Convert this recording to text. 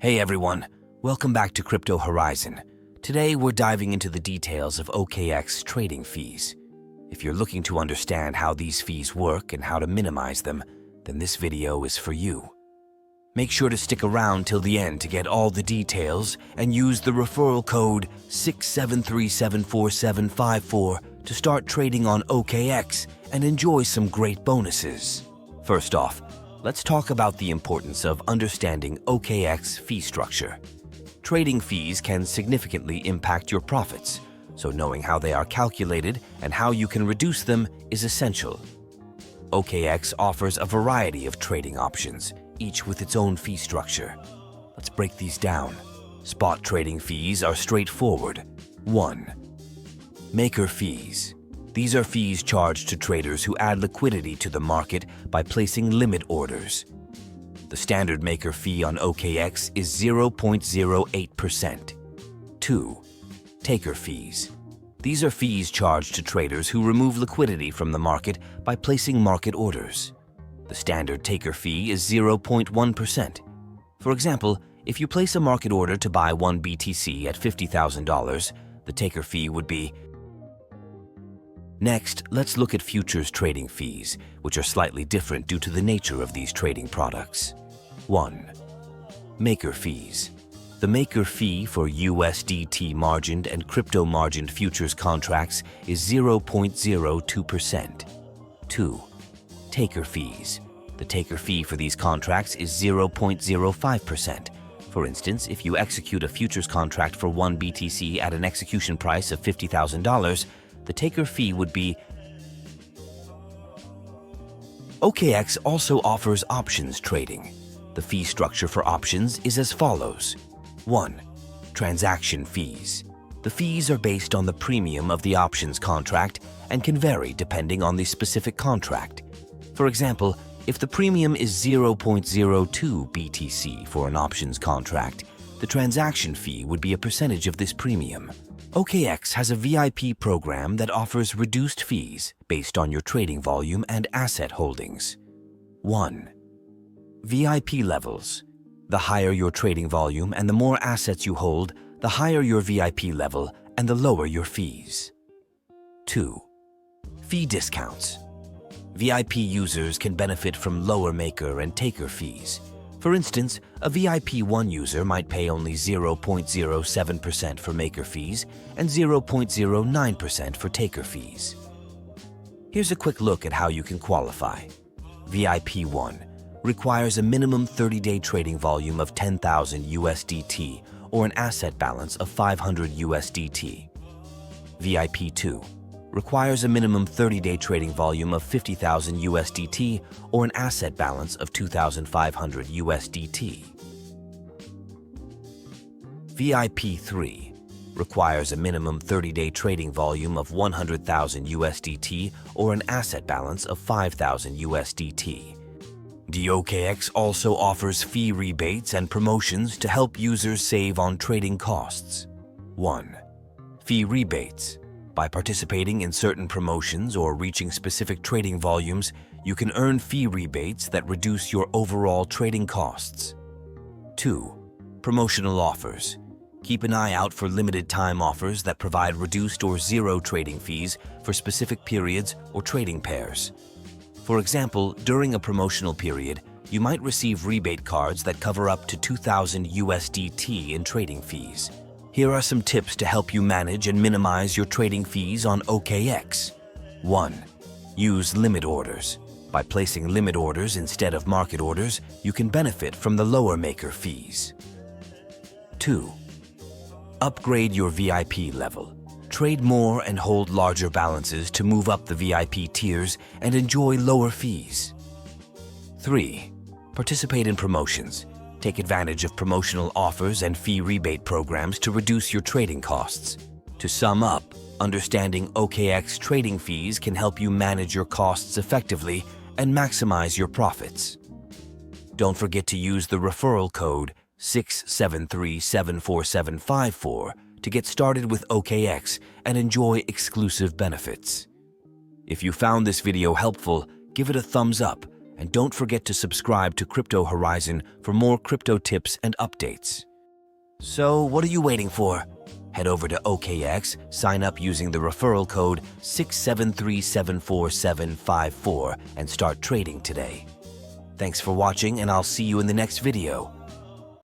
Hey everyone, welcome back to Crypto Horizon. Today we're diving into the details of OKX trading fees. If you're looking to understand how these fees work and how to minimize them, then this video is for you. Make sure to stick around till the end to get all the details and use the referral code 6734754 to start trading on OKX and enjoy some great bonuses. First off, let's talk about the importance of understanding OKX fee structure. Trading fees can significantly impact your profits, so knowing how they are calculated and how you can reduce them is essential. OKX offers a variety of trading options, each with its own fee structure. Let's break these down. Spot trading fees are straightforward. 1. Maker fees. These are fees charged to traders who add liquidity to the market by placing limit orders. The standard maker fee on OKX is 0.08%. 2. Taker fees. These are fees charged to traders who remove liquidity from the market by placing market orders. The standard taker fee is 0.1%. For example, if you place a market order to buy 1 BTC at $50,000, the taker fee would be. Next, let's look at futures trading fees, which are slightly different due to the nature of these trading products. 1. Maker fees. The maker fee for USDT margined and crypto margined futures contracts is 0.02%. 2. Taker fees. The taker fee for these contracts is 0.05%. For instance, if you execute a futures contract for 1 BTC at an execution price of $50,000, the taker fee would be. OKX also offers options trading. The fee structure for options is as follows. 1. Transaction fees. The fees are based on the premium of the options contract and can vary depending on the specific contract. For example, if the premium is 0.02 BTC for an options contract, the transaction fee would be a percentage of this premium. OKX has a VIP program that offers reduced fees based on your trading volume and asset holdings. 1. VIP levels. The higher your trading volume and the more assets you hold, the higher your VIP level and the lower your fees. 2. Fee discounts. VIP users can benefit from lower maker and taker fees. For instance, a VIP 1 user might pay only 0.07% for maker fees and 0.09% for taker fees. Here's a quick look at how you can qualify. VIP 1 requires a minimum 30-day trading volume of 10,000 USDT or an asset balance of 500 USDT. VIP 2 requires a minimum 30-day trading volume of 50,000 USDT or an asset balance of 2,500 USDT. VIP 3 requires a minimum 30-day trading volume of 100,000 USDT or an asset balance of 5,000 USDT. OKX also offers fee rebates and promotions to help users save on trading costs. 1. Fee rebates. By participating in certain promotions or reaching specific trading volumes, you can earn fee rebates that reduce your overall trading costs. 2. Promotional offers. Keep an eye out for limited time offers that provide reduced or zero trading fees for specific periods or trading pairs. For example, during a promotional period, you might receive rebate cards that cover up to 2,000 USDT in trading fees. Here are some tips to help you manage and minimize your trading fees on OKX. 1. Use limit orders. By placing limit orders instead of market orders, you can benefit from the lower maker fees. 2. Upgrade your VIP level. Trade more and hold larger balances to move up the VIP tiers and enjoy lower fees. 3. Participate in promotions. Take advantage of promotional offers and fee rebate programs to reduce your trading costs. To sum up, understanding OKX trading fees can help you manage your costs effectively and maximize your profits. Don't forget to use the referral code 6734754 to get started with OKX and enjoy exclusive benefits. If you found this video helpful, give it a thumbs up And don't forget to subscribe to Crypto Horizon for more crypto tips and updates. So what are you waiting for? Head over to OKX, sign up using the referral code 673744754 and start trading today. Thanks for watching, and I'll see you in the next video.